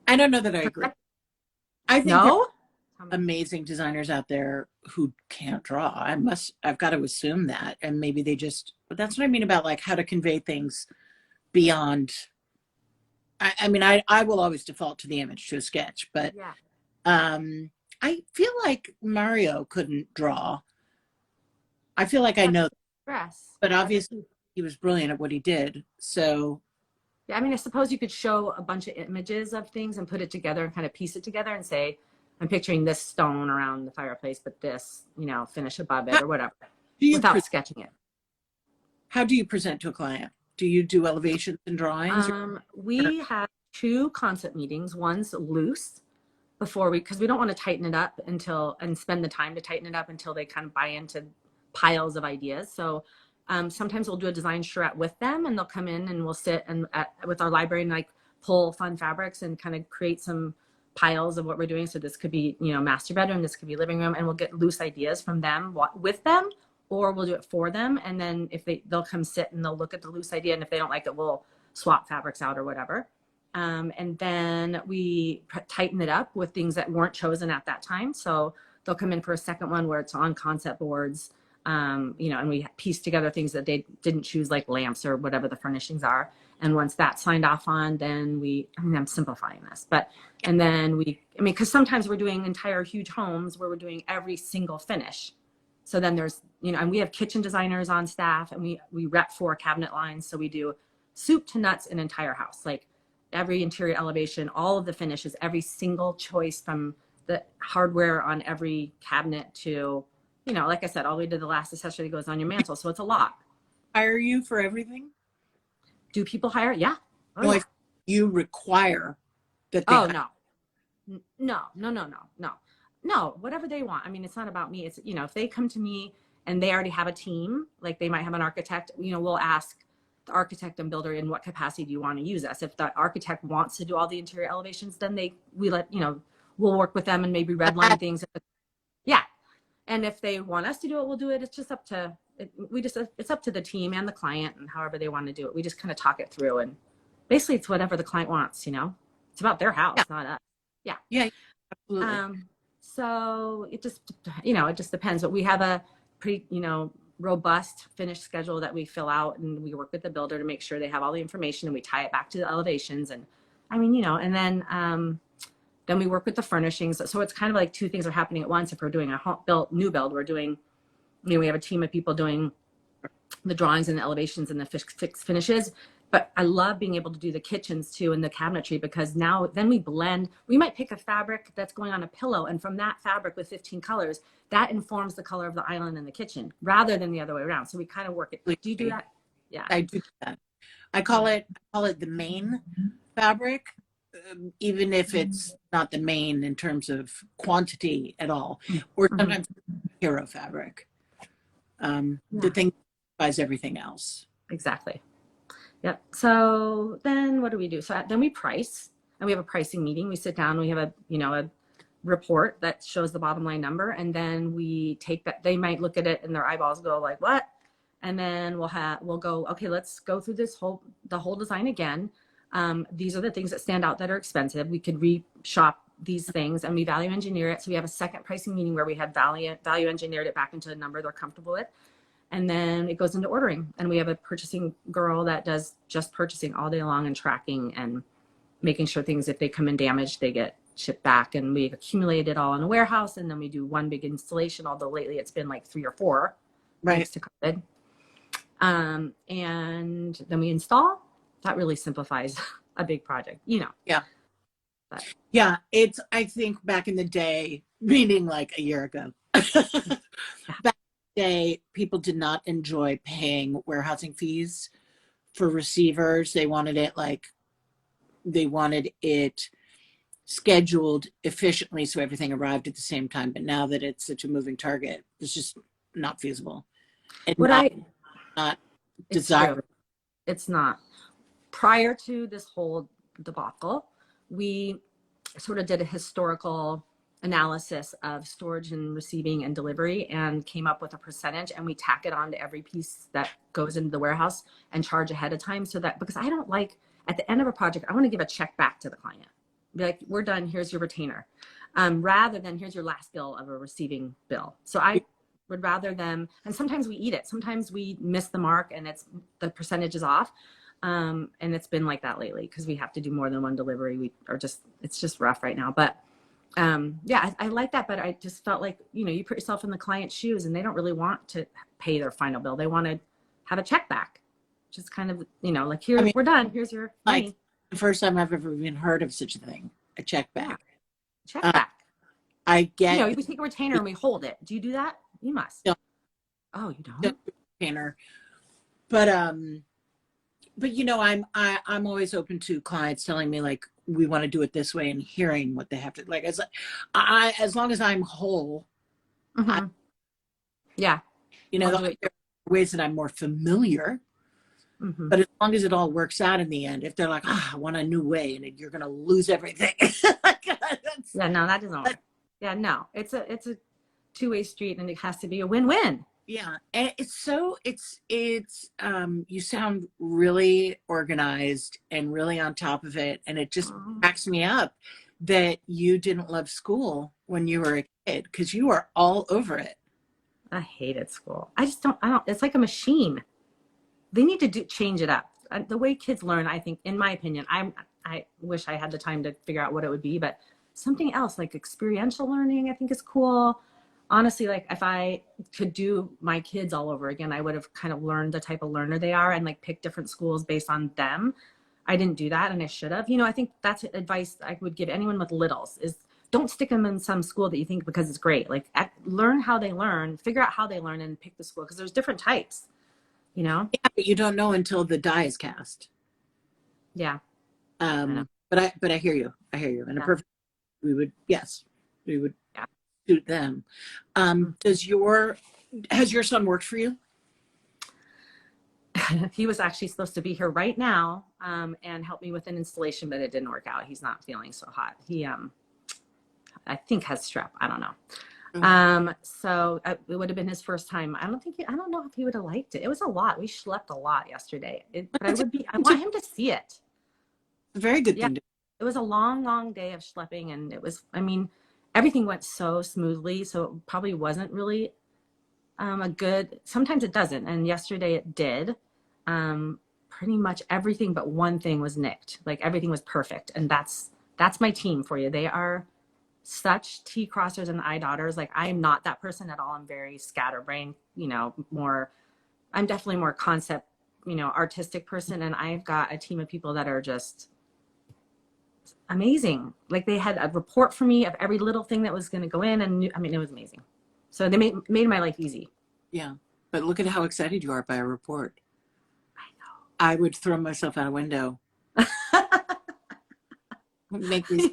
A: I don't know that I agree. I think
B: no?
A: Amazing designers out there who can't draw. I've got to assume that. And maybe but that's what I mean about like how to convey things beyond. I will always default to the image, to a sketch, but
B: yeah.
A: I feel like Mario couldn't draw. I feel like I know, but obviously he was brilliant at what he did. So
B: yeah, I suppose you could show a bunch of images of things and put it together and kind of piece it together and say, I'm picturing this stone around the fireplace, but this, finish above it or whatever, without sketching it.
A: How do you present to a client? Do you do elevations and drawings?
B: We have 2 concept meetings. One's loose because we don't want to tighten it up and spend the time to tighten it up until they kind of buy into piles of ideas. So sometimes we'll do a design charrette with them, and they'll come in and we'll sit with our library and like pull fun fabrics and kind of create some piles of what we're doing. So this could be, you know, master bedroom, this could be living room, and we'll get loose ideas from them with them, or we'll do it for them. And then if they'll come sit and they'll look at the loose idea. And if they don't like it, we'll swap fabrics out or whatever. And then we tighten it up with things that weren't chosen at that time. So they'll come in for a second one where it's on concept boards, you know, and we piece together things that they didn't choose, like lamps or whatever the furnishings are. And once that's signed off on, then I'm simplifying this, and then because sometimes we're doing entire huge homes where we're doing every single finish. So then there's, you know, and we have kitchen designers on staff, and we rep 4 cabinet lines. So we do soup to nuts an entire house, like every interior elevation, all of the finishes, every single choice from the hardware on every cabinet to, you know, like I said, all the way to the last accessory that goes on your mantle. So it's a lot.
A: Hire you for everything?
B: Do people hire? Yeah.
A: Oh, no, yeah. You require that they
B: No, whatever they want. I mean, it's not about me. It's, you know, if they come to me and they already have a team, like they might have an architect, you know, we'll ask the architect and builder, in what capacity do you want to use us? If the architect wants to do all the interior elevations, then we'll work with them and maybe redline things. Yeah. And if they want us to do it, we'll do it. It's just up to, it's up to the team and the client and however they want to do it. We just kind of talk it through, and basically it's whatever the client wants, you know, it's about their house, not us. Yeah.
A: Yeah. Absolutely.
B: So it just, you know, it just depends, but we have a pretty, you know, robust finish schedule that we fill out, and we work with the builder to make sure they have all the information, and we tie it back to the elevations. And I mean, you know, and then we work with the furnishings. So it's kind of like 2 things are happening at once. If we're doing a new build, we're doing, you know, we have a team of people doing the drawings and the elevations and the fixed finishes. But I love being able to do the kitchens too and the cabinetry, because now then we blend. We might pick a fabric that's going on a pillow, and from that fabric with 15 colors, that informs the color of the island in the kitchen rather than the other way around. So we kind of work it. Do you do that? Yeah,
A: I do that. I call it the main fabric, even if it's not the main in terms of quantity at all, or sometimes hero fabric. The thing that buys everything else.
B: Exactly. Yep. So then what do we do? So then we price, and we have a pricing meeting. We sit down, we have a report that shows the bottom line number. And then we take that, they might look at it and their eyeballs go like, what? And then we'll go, okay, let's go through the whole design again. These are the things that stand out that are expensive. We could re-shop these things, and we value engineer it. So we have a second pricing meeting where we had value engineered it back into a number they're comfortable with. And then it goes into ordering, and we have a purchasing girl that does just purchasing all day long and tracking and making sure things, if they come in damaged, they get shipped back. And we accumulate it all in a warehouse, and then we do one big installation, although lately it's been like 3 or 4,
A: right,
B: thanks to COVID. And then we install. That really simplifies a big project, you know.
A: Yeah.
B: But.
A: Yeah, it's, I think back in the day, meaning like a year ago, back day, people did not enjoy paying warehousing fees for receivers. They wanted it scheduled efficiently so everything arrived at the same time. But now that it's such a moving target, it's just not feasible. And not desirable.
B: It's not. Prior to this whole debacle, we sort of did a historical analysis of storage and receiving and delivery, and came up with a percentage, and we tack it on to every piece that goes into the warehouse and charge ahead of time, so that, because I don't like, at the end of a project, I want to give a check back to the client, be like, we're done, here's your retainer, rather than here's your last bill of a receiving bill. So I would rather them, and sometimes we eat it, sometimes we miss the mark and the percentage is off, and it's been like that lately because we have to do more than one delivery. It's just rough right now, but yeah, I like that, but I just felt like, you know, you put yourself in the client's shoes, and they don't really want to pay their final bill. They want to have a check back, which is kind of, you know, like, here, we're done. Here's your money.
A: Like the first time I've ever even heard of such a thing, a check back.
B: Yeah. Check back.
A: I get.
B: You know, we take a retainer and we hold it. Do you do that? You must.
A: No.
B: Oh, you don't?
A: Retainer. But you know, I'm always open to clients telling me like, we want to do it this way, and hearing what they have to, like, as long as I'm whole.
B: Yeah.
A: You know, there are ways that I'm more familiar.
B: Mm-hmm.
A: But as long as it all works out in the end, if they're like, I want a new way, and you're going to lose everything.
B: Yeah, no, that doesn't work. Yeah, no, it's a two-way street, and it has to be a win-win.
A: Yeah, and you sound really organized and really on top of it, and it just cracks me up that you didn't love school when you were a kid, because you were all over it.
B: I hated school. I don't, it's like a machine. They need to change it up. The way kids learn, I think, in my opinion, I wish I had the time to figure out what it would be, but something else like experiential learning, I think is cool. Honestly, like if I could do my kids all over again, I would have kind of learned the type of learner they are and like pick different schools based on them. I didn't do that, and I should have. I think that's advice I would give anyone with littles is don't stick them in some school that you think because it's great. Like learn how they learn, figure out how they learn, and pick the school, because there's different types.
A: Yeah, but you don't know until the die is cast.
B: Yeah.
A: But I hear you. In a perfect, we would suit them. Has your son worked for you?
B: He was actually supposed to be here right now and help me with an installation, but it didn't work out. He's not feeling so hot. He I think has strep. I don't know. So it would have been his first time. I don't know if he would have liked it. It was a lot. We schlepped a lot yesterday. But I want him to see it.
A: A very good thing.
B: It was a long, long day of schlepping, and everything went so smoothly. So it probably wasn't really sometimes it doesn't. And yesterday it did. Pretty much everything but one thing was nicked. Like everything was perfect. And that's my team for you. They are such T crossers and I daughters. Like I'm not that person at all. I'm very scatterbrained, I'm definitely more concept, artistic person. And I've got a team of people that are just amazing. Like they had a report for me of every little thing that was going to go in. And it was amazing. So they made my life easy.
A: Yeah. But look at how excited you are by a report.
B: I know.
A: I would throw myself out a window. Make me so.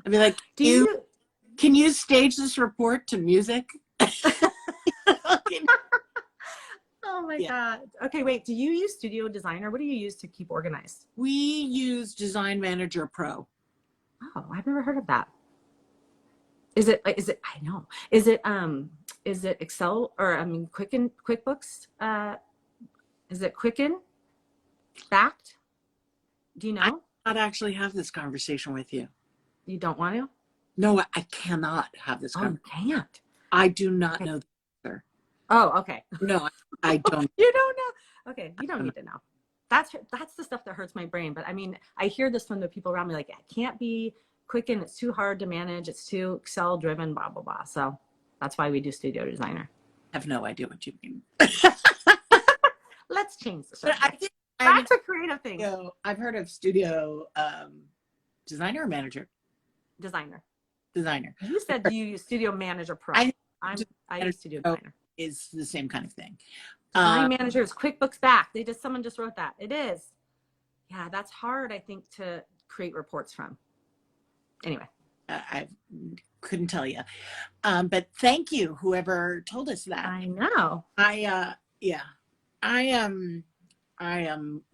A: I'd be like, can you stage this report to music?
B: Oh my God. Okay, wait. Do you use Studio Designer? What do you use to keep organized?
A: We use Design Manager Pro.
B: Oh, I've never heard of that. Is it, I know. Is it Excel or QuickBooks? Is it Quicken backed? Do you know?
A: I cannot actually have this conversation with you.
B: You don't want to?
A: No, I cannot have this conversation.
B: Oh, you can't.
A: I do not know the answer.
B: Oh, okay.
A: No, I don't.
B: You don't know? Okay, you don't need to know. That's the stuff that hurts my brain. But I hear this from the people around me, like, it can't be Quicken. It's too hard to manage. It's too Excel driven, blah, blah, blah. So that's why we do Studio Designer.
A: I have no idea what you mean.
B: Let's change the subject.
A: But I think
B: that's a creative thing.
A: I've heard of Studio Designer or Manager?
B: Designer.
A: You
B: said you use Studio Manager Pro. I use Studio Designer.
A: Is the same kind of thing.
B: Design Manager is QuickBooks back. Someone just wrote that. It is. Yeah, that's hard, I think, to create reports from. Anyway.
A: I couldn't tell you. But thank you, whoever told us that.
B: I know.
A: I am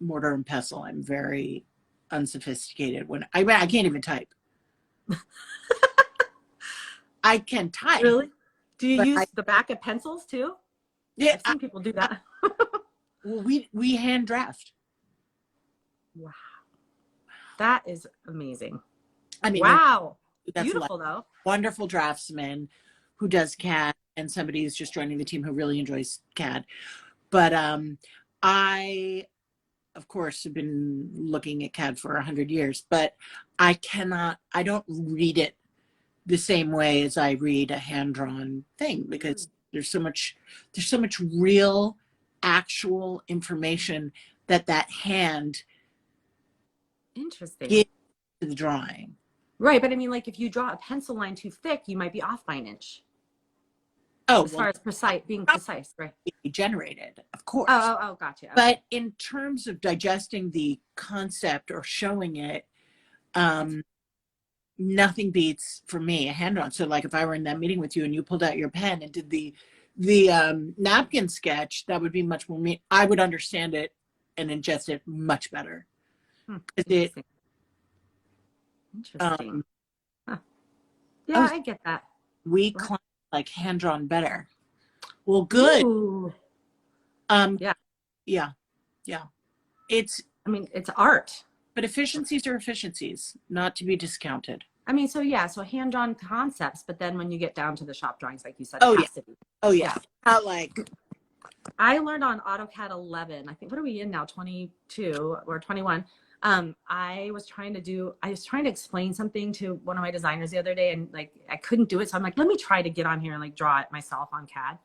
A: mortar and pestle. I'm very unsophisticated when I can't even type. I can type.
B: Really? Do you use the back of pencils too?
A: Yeah.
B: I've seen people do that.
A: Well, we hand draft.
B: Wow. That is amazing.
A: Wow.
B: That's beautiful though.
A: Wonderful draftsman who does CAD, and somebody who's just joining the team who really enjoys CAD. But I, of course, have been looking at CAD for 100 years, but I don't read it the same way as I read a hand-drawn thing, because there's so much real, actual information that hand
B: interesting
A: gives to the drawing.
B: Right, but like if you draw a pencil line too thick, you might be off by an inch.
A: Oh,
B: as far as being precise, right?
A: Generated, of course.
B: Oh, gotcha. Okay.
A: But in terms of digesting the concept or showing it, nothing beats, for me, a hand-drawn. So like if I were in that meeting with you and you pulled out your pen and did the napkin sketch, that would be much more I would understand it and ingest it much better.
B: Interesting. Interesting. Huh. Yeah, I get that.
A: We climb like hand-drawn better. Well, good.
B: Ooh.
A: Yeah. It's
B: art.
A: But efficiencies are efficiencies, not to be discounted.
B: So hand-drawn concepts, but then when you get down to the shop drawings, like you said,
A: Oh,
B: it
A: yeah.
B: has to be.
A: Oh, yeah. Not like...
B: I learned on AutoCAD 11. I think, what are we in now? 22 or 21. I was trying to explain something to one of my designers the other day, and like I couldn't do it. So I'm like, let me try to get on here and like draw it myself on CAD.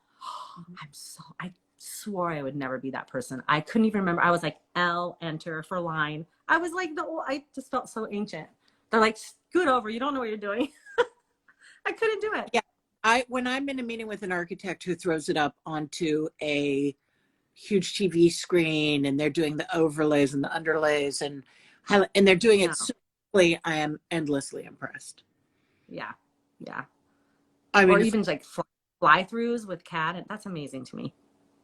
B: I swore I would never be that person. I couldn't even remember. I was like, L, enter for line. I was like, I just felt so ancient. They're like, scoot over. You don't know what you're doing. I couldn't do it.
A: Yeah. When I'm in a meeting with an architect who throws it up onto a huge TV screen and they're doing the overlays and the underlays and they're doing it so quickly, I am endlessly impressed.
B: Yeah.
A: I mean,
B: or even like fly-throughs with CAD. And that's amazing to me.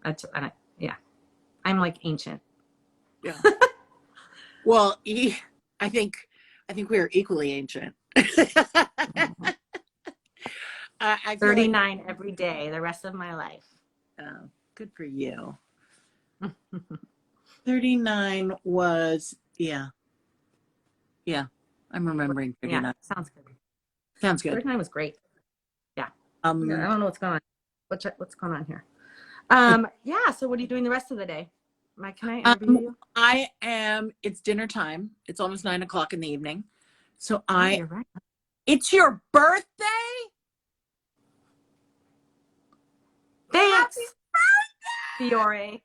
B: I'm like ancient.
A: Yeah. Well, I think we are equally ancient. I
B: 39 every day, the rest of my life.
A: Oh, good for you. 39 was, yeah. I'm remembering 39.
B: Yeah, sounds good. 39 was great. Yeah. I don't know what's going on. What's going on here? Yeah. So what are you doing the rest of the day? Can I interview you?
A: I am. It's dinner time. It's almost 9 o'clock in the evening. So
B: You're right.
A: It's your birthday?
B: Thanks.
A: Happy birthday,
B: Fiore.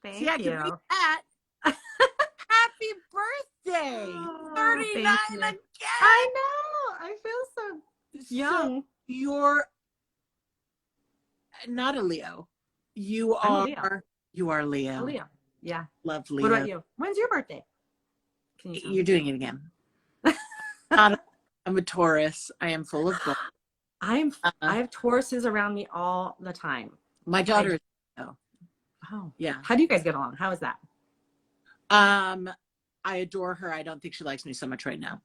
B: Thank
A: See, I
B: you.
A: can read that. Happy birthday. 39 again.
B: I know. I feel so young.
A: So you're not a Leo. You are Leo.
B: A Leo. Yeah.
A: Love Leo.
B: What about you? When's your birthday?
A: You're doing it again. I'm a Taurus. I am full of both.
B: I have Tauruses around me all the time.
A: My daughter is Leo.
B: Oh.
A: Yeah.
B: How do you guys get along? How is that?
A: I adore her. I don't think she likes me so much right now.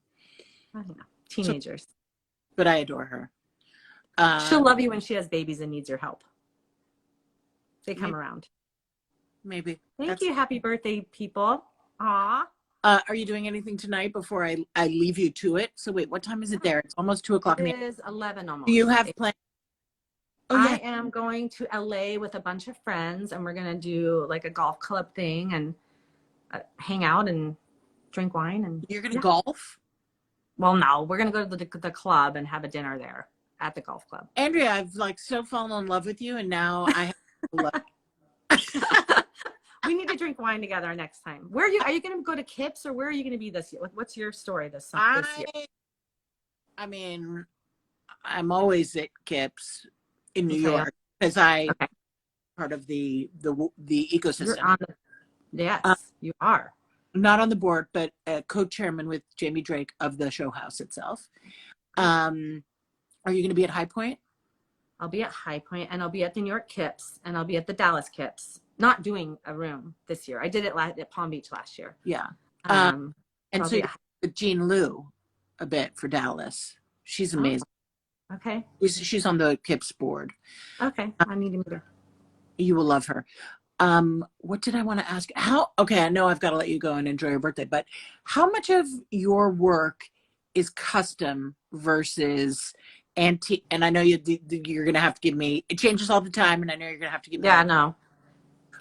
B: I don't know. Teenagers.
A: But I adore her.
B: She'll love you when she has babies and needs your help. They come around.
A: Maybe.
B: Thank you. Happy birthday, people. Aw.
A: Are you doing anything tonight before I leave you to it? So wait, what time is it there? It's almost 2 o'clock.
B: It is 11 almost.
A: Do you have plans?
B: Oh, yeah. I am going to LA with a bunch of friends, and we're going to do like a golf club thing and hang out and drink wine. And
A: you're going to golf?
B: Well, no, we're going to go to the club and have a dinner there at the golf club.
A: Andrea, I've like so fallen in love with you, and now I have to love.
B: We need to drink wine together next time. Where are you going to go to Kips, or where are you going to be this year? What's your story this year?
A: I mean, I'm always at Kips in New York because I'm part of the ecosystem.
B: Yes, you are.
A: Not on the board, but co-chairman with Jamie Drake of the show house itself. Are you going to be at High Point?
B: I'll be at High Point, and I'll be at the New York Kips, and I'll be at the Dallas Kips. Not doing a room this year. I did it at Palm Beach last year.
A: Yeah. And so with Jean Lou a bit for Dallas. She's amazing.
B: Okay.
A: She's on the Kips board.
B: Okay. I need to meet her.
A: You will love her. What did I want to ask? Okay, I know I've got to let you go and enjoy your birthday, but how much of your work is custom versus antique? And I know you're going to have to give me, it changes all the time, and I know you're going to have to give me.
B: Yeah, no.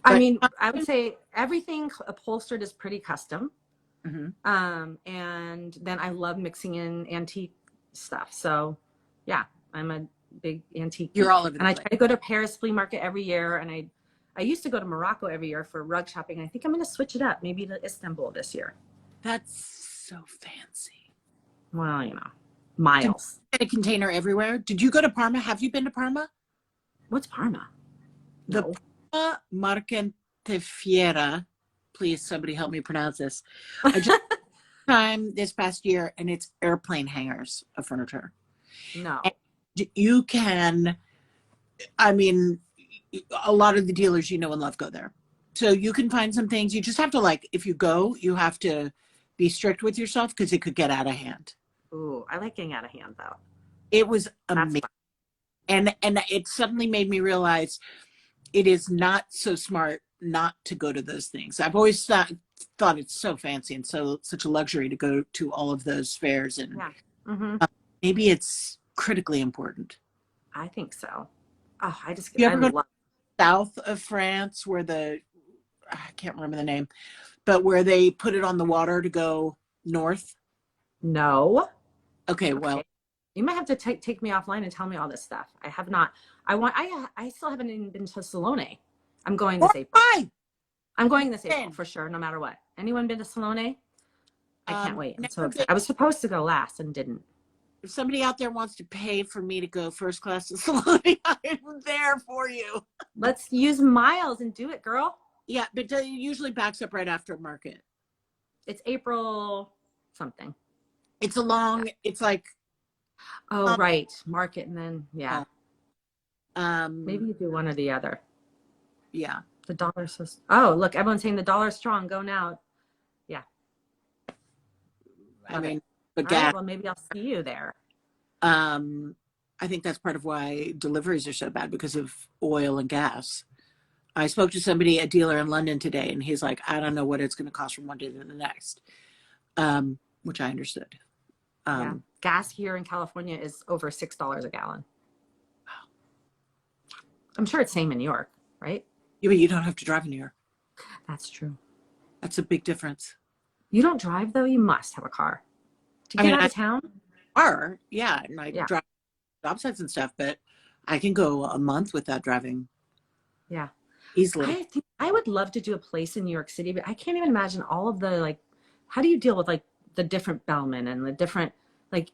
B: I mean, I would say everything upholstered is pretty custom. Mm-hmm. And then I love mixing in antique stuff. So yeah, I'm a big antique.
A: You're all over the place.
B: And I try to go to Paris flea market every year. And I used to go to Morocco every year for rug shopping. I think I'm going to switch it up, maybe to Istanbul this year.
A: That's so fancy.
B: Well, miles.
A: A container everywhere. Did you go to Parma? Have you been to Parma?
B: What's Parma?
A: The Parma Marcantefiera. Please, somebody help me pronounce this. I just time this past year, and it's airplane hangars of furniture.
B: No.
A: And you can, I mean, a lot of the dealers you know and love go there. So you can find some things. You just have to, like, if you go, you have to be strict with yourself because it could get out of hand.
B: Ooh, I like getting out of hand though.
A: It was
B: That's
A: amazing.
B: fun.
A: And it suddenly made me realize it is not so smart not to go to those things. I've always thought it's so fancy and such a luxury to go to all of those fairs, and
B: Yeah. Mm-hmm.
A: maybe it's critically important.
B: I think so. Oh,
A: You
B: I
A: ever go
B: love.
A: south of France where I can't remember the name, but where they put it on the water to go north?
B: No.
A: Okay, well,
B: Okay. You might have to take me offline and tell me all this stuff. I have not. I still haven't even been to Salone. I'm going this April.
A: why?
B: I'm going this April for sure, no matter what. Anyone been to Salone? I can't wait. I'm so excited. I was supposed to go last and didn't.
A: If somebody out there wants to pay for me to go first class to Saloni, I'm there for you.
B: Let's use miles and do it, girl.
A: Yeah, but it usually backs up right after market.
B: It's April something.
A: It's it's like.
B: Oh, right. Market and then, yeah.
A: Maybe
B: you do one or the other.
A: Yeah.
B: The dollar says, oh, look, everyone's saying the dollar's strong. Go now. Yeah.
A: I mean, but
B: gas.
A: right,
B: well, maybe I'll see you there.
A: I think that's part of why deliveries are so bad, because of oil and gas. I spoke to somebody, a dealer in London today, and he's like, I don't know what it's going to cost from one day to the next, which I understood.
B: Yeah. Gas here in California is over $6 a gallon. I'm sure it's same in New York, right?
A: Yeah, but you don't have to drive in New York.
B: That's true.
A: That's a big difference.
B: You don't drive though? You must have a car to get out of town?
A: Yeah, and I drive job sites and stuff, but I can go a month without driving.
B: Yeah.
A: Easily.
B: I think I would love to do a place in New York City, but I can't even imagine all of the, like, how do you deal with like the different bellmen and the different, like,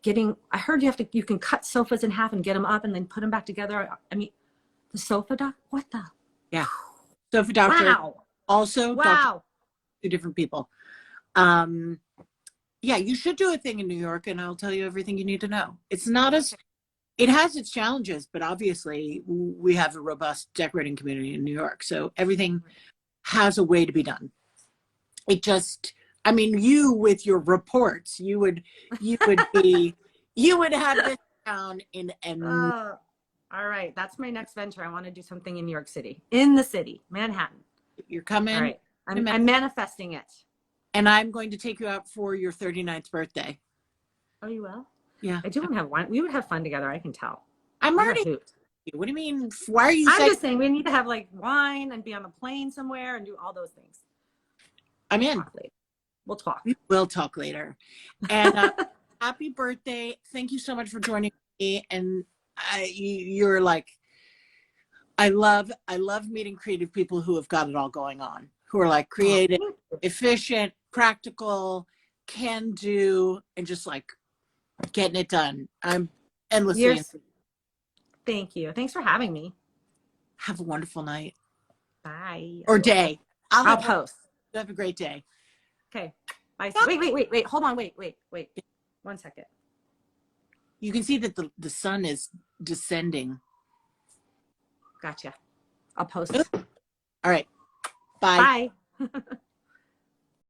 B: I heard you can cut sofas in half and get them up and then put them back together. I mean, the sofa doc, what the?
A: Yeah. Sofa doctor.
B: Wow.
A: Also,
B: wow.
A: Doctor, two different people. Yeah, you should do a thing in New York, and I'll tell you everything you need to know. It's not it has its challenges, but obviously we have a robust decorating community in New York, so everything has a way to be done. It just, I mean, you with your reports, you would have this down in
B: all right, that's my next venture. I want to do something in New York City, in the city, Manhattan.
A: You're coming.
B: All right, I'm manifesting it.
A: And I'm going to take you out for your 39th birthday.
B: Oh, you will?
A: Yeah.
B: I do want to have wine. We would have fun together, I can tell.
A: I'm already. What do you mean? Why are you
B: I'm just saying we need to have like wine and be on a plane somewhere and do all those things.
A: I'm in.
B: We'll talk.
A: We'll talk later. And happy birthday. Thank you so much for joining me. And you're like, I love meeting creative people who have got it all going on, who are like creative, efficient, practical, can do, and just like getting it done. I'm endlessly.
B: Thank you. Thanks for having me.
A: Have a wonderful night.
B: Bye.
A: Or day.
B: I'll post.
A: Have a great day.
B: Okay. Bye. Wait. Hold on. Wait. 1 second.
A: You can see that the sun is descending.
B: Gotcha. I'll post.
A: All right. Bye.
B: Bye.